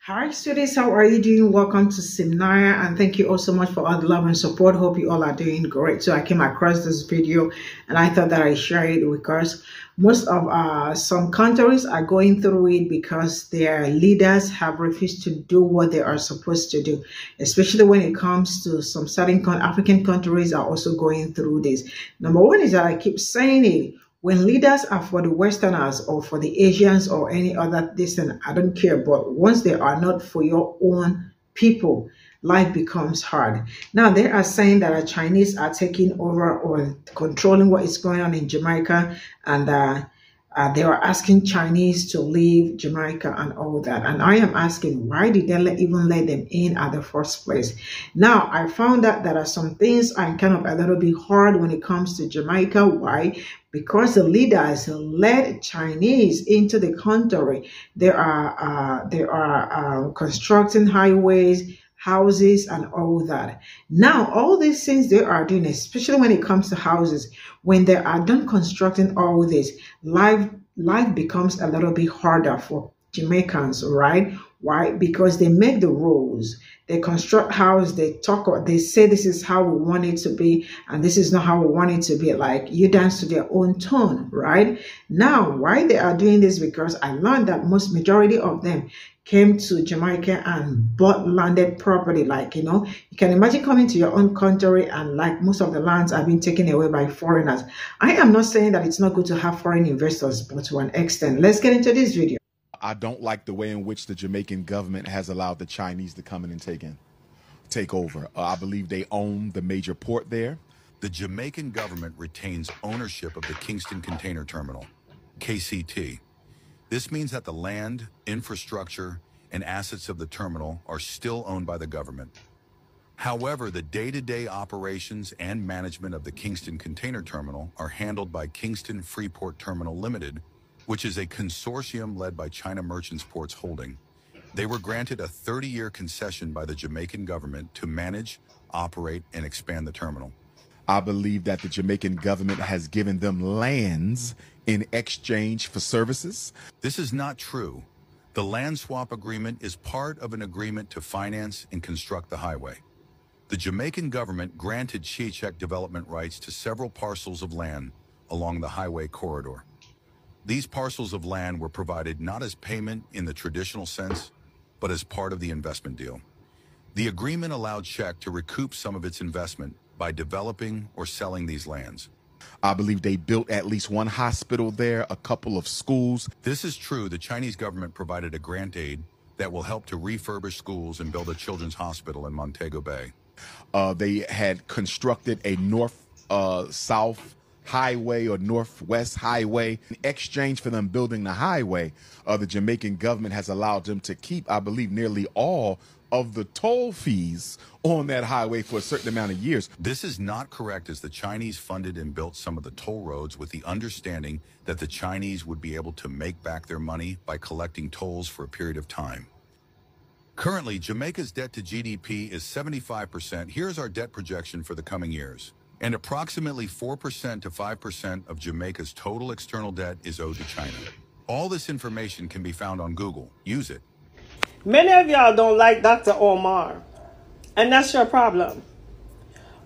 Hi, students. How are you doing? Welcome to Cimnanya, and thank you all so much for all the love and support. Hope you all are doing great. So I came across this video, and I thought that I share it because most of some countries are going through it because their leaders have refused to do what they are supposed to do. Especially when it comes to some certain African countries are also going through this. Number one is that I keep saying it. When leaders are for the Westerners or for the Asians or any other distant, I don't care. But once they are not for your own people, life becomes hard. Now, they are saying that the Chinese are taking over or controlling what is going on in Jamaica, and they are asking Chinese to leave Jamaica and all that. And I am asking, why did they even let them in at the first place? Now, I found out that there are some things I'm kind of a little bit hard when it comes to Jamaica. Why? Because the leaders led Chinese into the country. They are constructing highways, houses, and all that. Now, all these things they are doing, especially when it comes to houses, when they are done constructing all this, life becomes a little bit harder for Jamaicans, right? Why? Because they make the rules. They construct house, they say this is how we want it to be, and this is not how we want it to be. Like, you dance to their own tone, right? Now, why they are doing this? Because I learned that majority of them came to Jamaica and bought landed property. Like, you can imagine coming to your own country and like most of the lands are being taken away by foreigners. I am not saying that it's not good to have foreign investors, but to an extent. Let's get into this video. I don't like the way in which the Jamaican government has allowed the Chinese to come in and take over. I believe they own the major port there. The Jamaican government retains ownership of the Kingston Container Terminal, KCT. This means that the land, infrastructure, and assets of the terminal are still owned by the government. However, the day-to-day operations and management of the Kingston Container Terminal are handled by Kingston Freeport Terminal Limited, which is a consortium led by China Merchants Ports Holding. They were granted a 30-year concession by the Jamaican government to manage, operate, and expand the terminal. I believe that the Jamaican government has given them lands in exchange for services. This is not true. The land swap agreement is part of an agreement to finance and construct the highway. The Jamaican government granted Chichek development rights to several parcels of land along the highway corridor. These parcels of land were provided not as payment in the traditional sense, but as part of the investment deal. The agreement allowed Czech to recoup some of its investment by developing or selling these lands. I believe they built at least one hospital there, a couple of schools. This is true. The Chinese government provided a grant aid that will help to refurbish schools and build a children's hospital in Montego Bay. They had constructed a north-south highway or northwest highway. In exchange for them building the highway, the Jamaican government has allowed them to keep, I believe, nearly all of the toll fees on that highway for a certain amount of years. This is not correct, as the Chinese funded and built some of the toll roads with the understanding that the Chinese would be able to make back their money by collecting tolls for a period of time. Currently, Jamaica's debt to GDP is 75%. Here's our debt projection for the coming years. And approximately 4% to 5% of Jamaica's total external debt is owed to China. All this information can be found on Google. Use it. Many of y'all don't like Dr. Omar, and that's your problem.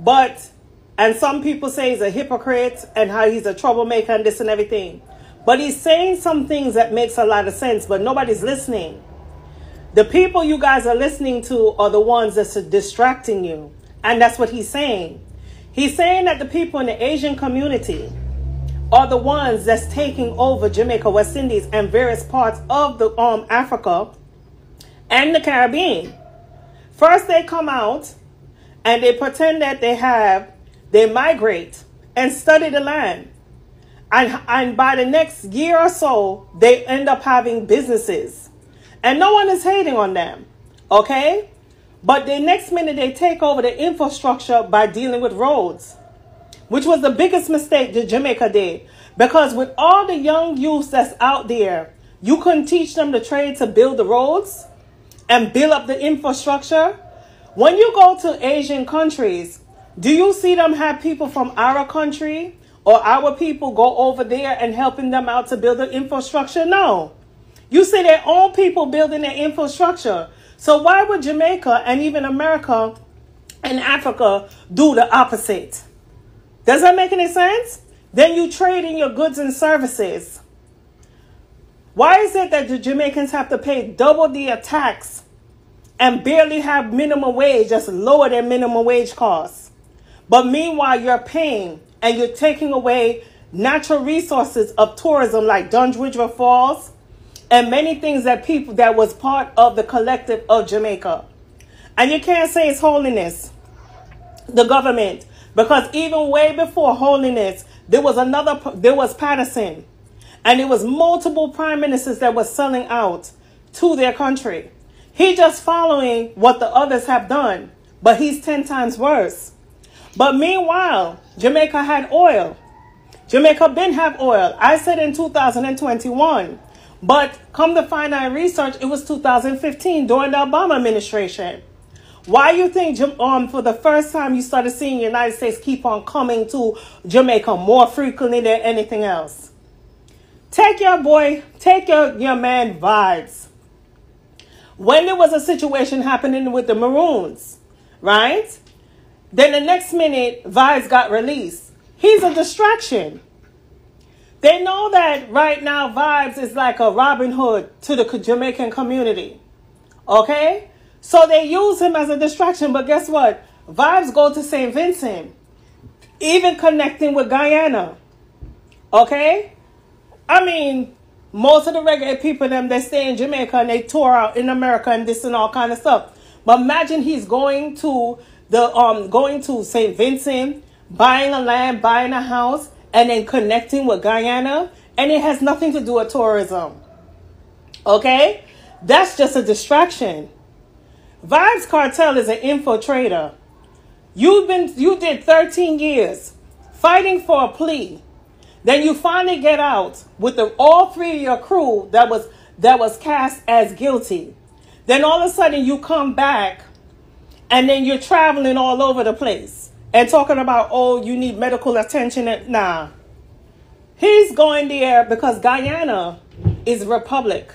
And some people say he's a hypocrite and how he's a troublemaker and this and everything. But he's saying some things that makes a lot of sense, but nobody's listening. The people you guys are listening to are the ones that's distracting you. And that's what he's saying. He's saying that the people in the Asian community are the ones that's taking over Jamaica, West Indies, and various parts of the Africa and the Caribbean. First, they come out and they pretend that they migrate and study the land. And by the next year or so, they end up having businesses. And no one is hating on them, okay? But the next minute, they take over the infrastructure by dealing with roads, which was the biggest mistake that Jamaica did. Because with all the young youths that's out there, you couldn't teach them the trade to build the roads and build up the infrastructure. When you go to Asian countries, do you see them have people from our country or our people go over there and helping them out to build the infrastructure? No. You see their own people building their infrastructure. So why would Jamaica and even America and Africa do the opposite? Does that make any sense? Then you trade in your goods and services. Why is it that the Jamaicans have to pay double the tax and barely have minimum wage, just lower their minimum wage costs? But meanwhile, you're paying and you're taking away natural resources of tourism like Dunge River Falls and many things that was part of the collective of Jamaica. And you can't say it's holiness, the government, because even way before holiness, there was Patterson, and it was multiple prime ministers that was selling out to their country. He just following what the others have done, but he's 10 times worse. But meanwhile, Jamaica had oil. Jamaica didn't have oil. I said in 2021, but come to find out in research, it was 2015 during the Obama administration. Why you think for the first time you started seeing the United States keep on coming to Jamaica more frequently than anything else? Take your man vibes. When there was a situation happening with the Maroons, right? Then the next minute, Vibes got released. He's a distraction. They know that right now Vibes is like a Robin Hood to the Jamaican community. Okay? So they use him as a distraction. But guess what? Vibes go to St. Vincent. Even connecting with Guyana. Okay? I mean, most of the regular people, they stay in Jamaica and they tour out in America and this and all kind of stuff. But imagine he's going to St. Vincent, buying a land, buying a house, and then connecting with Guyana, and it has nothing to do with tourism. Okay? That's just a distraction. Vibes Cartel is an infiltrator. You did 13 years fighting for a plea. Then you finally get out with all three of your crew that was cast as guilty. Then all of a sudden you come back and then you're traveling all over the place and talking about, oh, you need medical attention. Nah. He's going there because Guyana is a republic.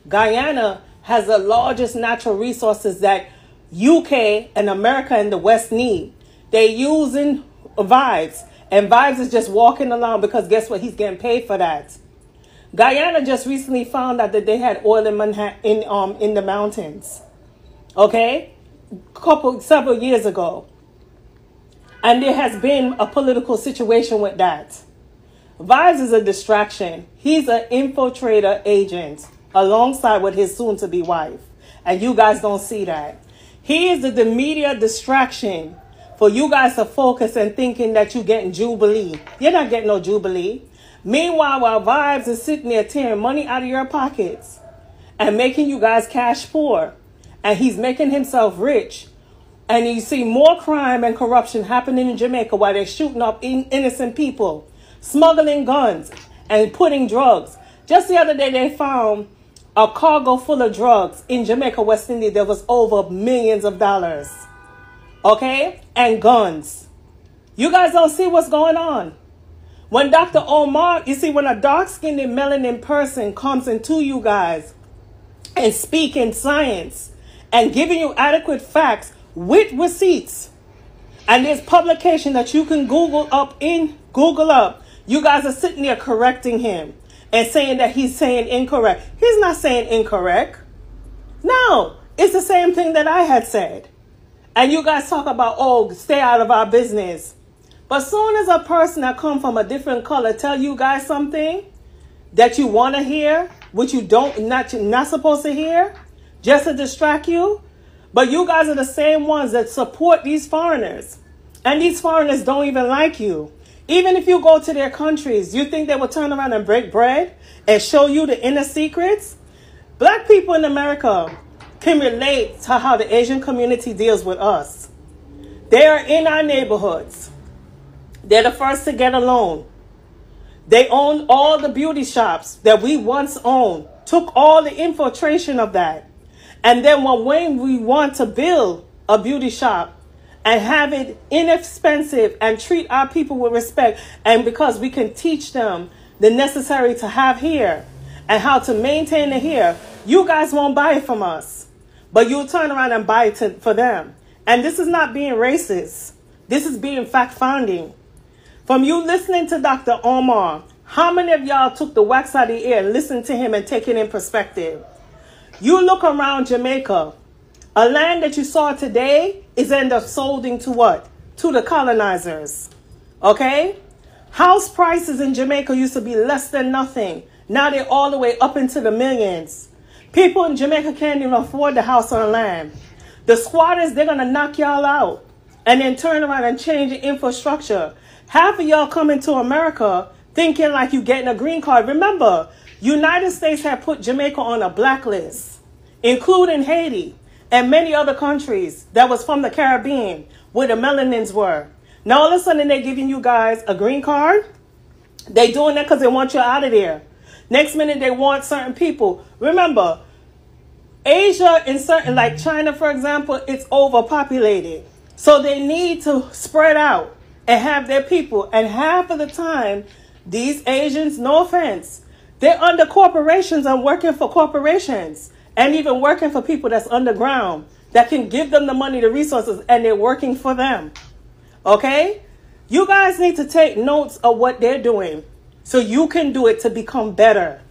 Guyana has the largest natural resources that UK and America and the West need. They're using Vibes. And Vibes is just walking along because guess what? He's getting paid for that. Guyana just recently found out that they had oil in Manhattan, in the mountains. Okay? Several years ago. And there has been a political situation with that. Vibes is a distraction. He's an infiltrator agent alongside with his soon-to-be wife. And you guys don't see that. He is the media distraction for you guys to focus and thinking that you're getting Jubilee. You're not getting no Jubilee. Meanwhile, while Vibes is sitting there tearing money out of your pockets and making you guys cash poor, and he's making himself rich, and you see more crime and corruption happening in Jamaica while they're shooting up innocent people, smuggling guns, and putting drugs. Just the other day, they found a cargo full of drugs in Jamaica, West Indies. There was over millions of dollars. Okay? And guns. You guys don't see what's going on. When Dr. Omar, you see, when a dark-skinned melanin person comes into you guys and speaking science and giving you adequate facts with receipts, and there's publication that you can Google up, you guys are sitting there correcting him and saying that he's saying incorrect. He's not saying incorrect. No, it's the same thing that I had said. And you guys talk about, oh, stay out of our business. But soon as a person that come from a different color tell you guys something that you want to hear, which you're not supposed to hear, just to distract you, but you guys are the same ones that support these foreigners. And these foreigners don't even like you. Even if you go to their countries, you think they will turn around and break bread and show you the inner secrets? Black people in America can relate to how the Asian community deals with us. They are in our neighborhoods. They're the first to get a loan. They own all the beauty shops that we once owned, took all the infiltration of that. And then when we want to build a beauty shop and have it inexpensive and treat our people with respect, and because we can teach them the necessary to have here, and how to maintain it here, you guys won't buy it from us. But you'll turn around and buy it for them. And this is not being racist. This is being fact-finding. From you listening to Dr. Omar, how many of y'all took the wax out of the ear, listened to him, and take it in perspective? You look around Jamaica. A land that you saw today is end up solding to what? To the colonizers. Okay? House prices in Jamaica used to be less than nothing. Now they're all the way up into the millions. People in Jamaica can't even afford the house on land. The squatters, they're going to knock y'all out and then turn around and change the infrastructure. Half of y'all coming to America thinking like you getting a green card. Remember, United States had put Jamaica on a blacklist, including Haiti and many other countries that was from the Caribbean where the melanins were. Now all of a sudden they're giving you guys a green card. They doing that because they want you out of there. Next minute they want certain people. Remember, Asia in certain, like China for example, it's overpopulated. So they need to spread out and have their people. And half of the time, these Asians, no offense, they're under corporations and working for corporations. And even working for people that's underground that can give them the money, the resources, and they're working for them. Okay? You guys need to take notes of what they're doing so you can do it to become better.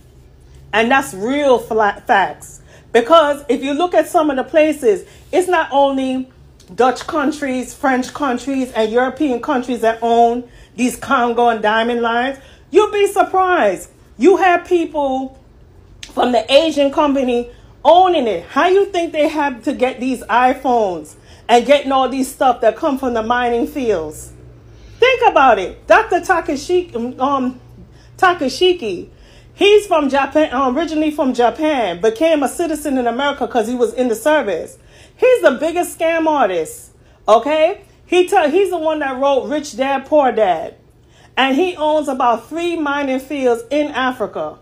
And that's real facts. Because if you look at some of the places, it's not only Dutch countries, French countries, and European countries that own these Congo and diamond lines. You'll be surprised. You have people from the Asian company owning it. How you think they have to get these iPhones and getting all these stuff that come from the mining fields? Think about it. Dr. Takashiki, he's from Japan, originally from Japan, became a citizen in America because he was in the service. He's the biggest scam artist, okay? He's the one that wrote Rich Dad, Poor Dad. And he owns about 3 mining fields in Africa,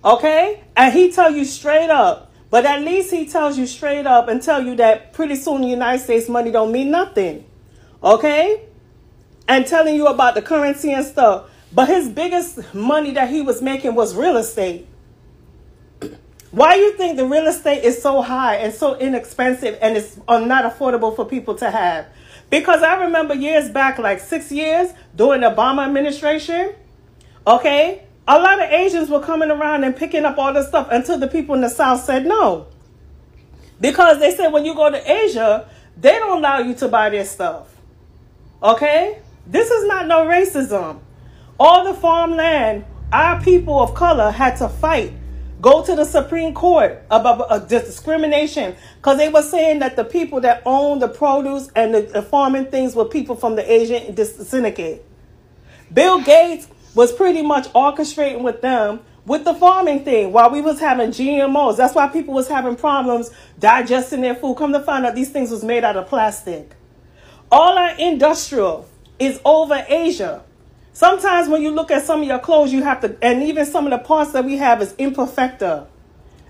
okay? And he tell you straight up, but at least he tells you straight up and tell you that pretty soon the United States money don't mean nothing. Okay? And telling you about the currency and stuff. But his biggest money that he was making was real estate. Why you think the real estate is so high and so inexpensive and it's not affordable for people to have? Because I remember years back, like 6 years, during the Obama administration, okay? A lot of Asians were coming around and picking up all this stuff until the people in the South said no. Because they said when you go to Asia, they don't allow you to buy their stuff. Okay? This is not no racism. All the farmland, our people of color had to fight. Go to the Supreme Court about discrimination. Because they were saying that the people that own the produce and the farming things were people from the Asian syndicate. Bill Gates was pretty much orchestrating with them with the farming thing while we was having GMOs. That's why people was having problems digesting their food. Come to find out these things was made out of plastic. All our industrial is over Asia. Sometimes when you look at some of your clothes, you have to, and even some of the parts that we have is imperfecta.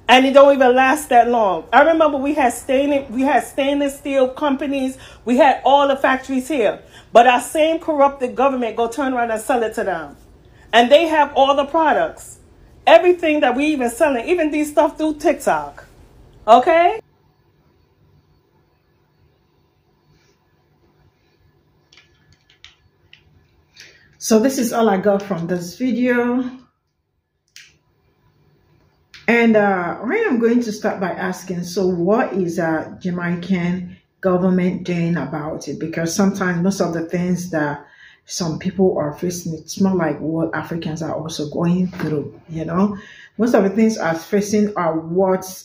And it don't even last that long. I remember we had stainless steel companies. We had all the factories here. But our same corrupted government go turn around and sell it to them. And they have all the products. Everything that we even selling, even these stuff through TikTok. Okay? So this is all I got from this video. And I am going to start by asking, so what is Jamaican government doing about it? Because sometimes most of the things that some people are facing, it's more like what Africans are also going through, you know. Most of the things are facing are what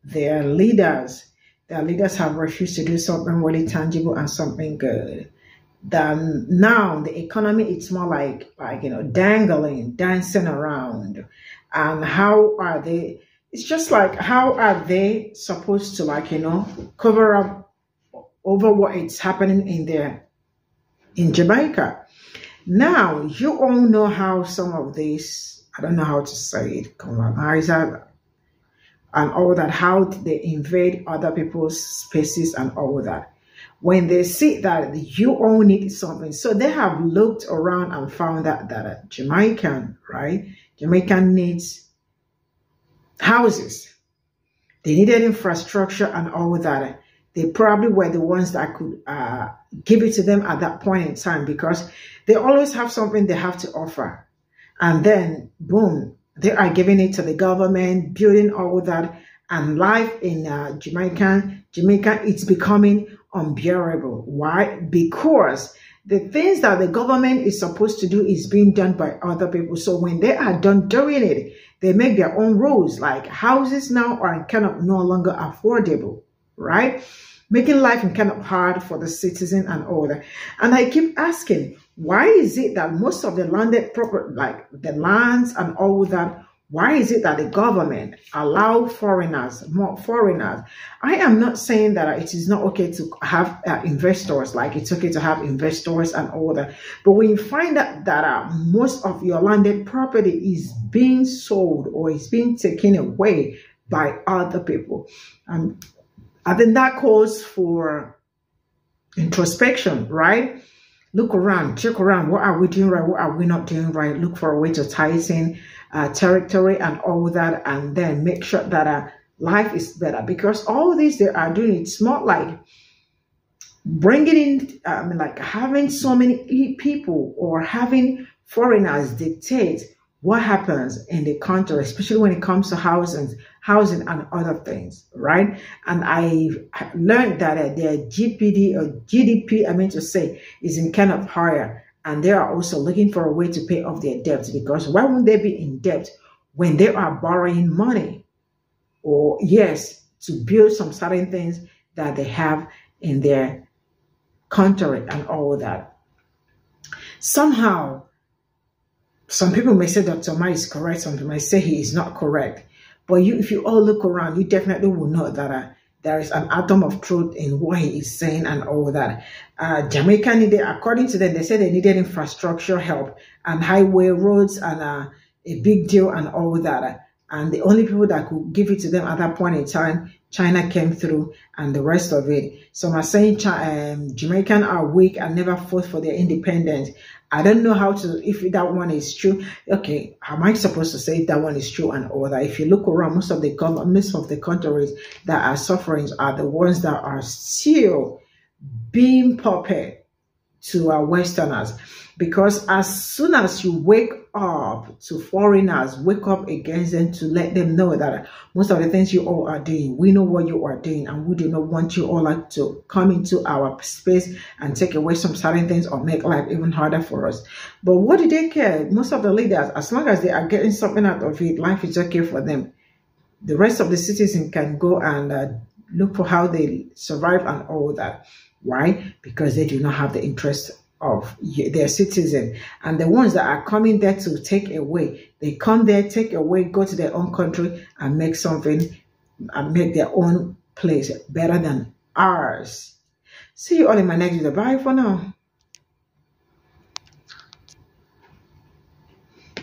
their leaders have refused to do something really tangible and something good. Then now the economy, it's more like you know, dancing around. And how are they, it's just like, how are they supposed to, like, you know, cover up over what is happening in Jamaica? Now, you all know how some of this, I don't know how to say it, colonizer and all that, how they invade other people's spaces and all that. When they see that you all need something, so they have looked around and found that Jamaican, right? Jamaican needs houses. They needed infrastructure and all that. They probably were the ones that could give it to them at that point in time, because they always have something they have to offer. And then, boom, they are giving it to the government, building all that. And life in Jamaica, it's becoming unbearable. Why? Because the things that the government is supposed to do is being done by other people. So when they are done doing it, they make their own rules. Like houses now are kind of no longer affordable, right? Making life kind of hard for the citizen and all that. And I keep asking, why is it that most of the landed property, like the lands and all that, why is it that the government allow foreigners, more foreigners? I am not saying that it is not okay to have investors, like it's okay to have investors and all that. But when you find out that most of your landed property is being sold or is being taken away by other people, I think that calls for introspection, right? Look around, check around. What are we doing right? What are we not doing right? Look for a way to tighten territory and all that, and then make sure that life is better. Because all this they are doing, it's not like bringing in, like having so many people or having foreigners dictate what happens in the country, especially when it comes to housing and other things, right? And I learned that their GPD or GDP, I mean to say, is in kind of higher. And they are also looking for a way to pay off their debts, because why would they be in debt when they are borrowing money? Or yes, to build some certain things that they have in their country and all that. Somehow, some people may say Dr. Ma is correct, some people may say he is not correct. But if you all look around, you definitely will know that there is an atom of truth in what he is saying and all that. Jamaica needed, according to them, they said they needed infrastructure help and highway roads and a big deal and all that. And the only people that could give it to them at that point in time, China came through and the rest of it. Some are saying Jamaican are weak and never fought for their independence. I don't know how to, if that one is true. Okay, how am I supposed to say if that one is true and all that? If you look around, most of the countries that are suffering are the ones that are still being puppet to our Westerners. Because as soon as you wake up to foreigners, wake up against them to let them know that most of the things you all are doing, we know what you are doing, and we do not want you all like to come into our space and take away some certain things or make life even harder for us. But what do they care? Most of the leaders, as long as they are getting something out of it, life is okay for them. The rest of the citizens can go and look for how they survive and all that. Why? Because they do not have the interest of their citizens. And the ones that are coming there to take away, they come there, take away, go to their own country and make something and make their own place better than ours. See you all in my next video. Bye for now.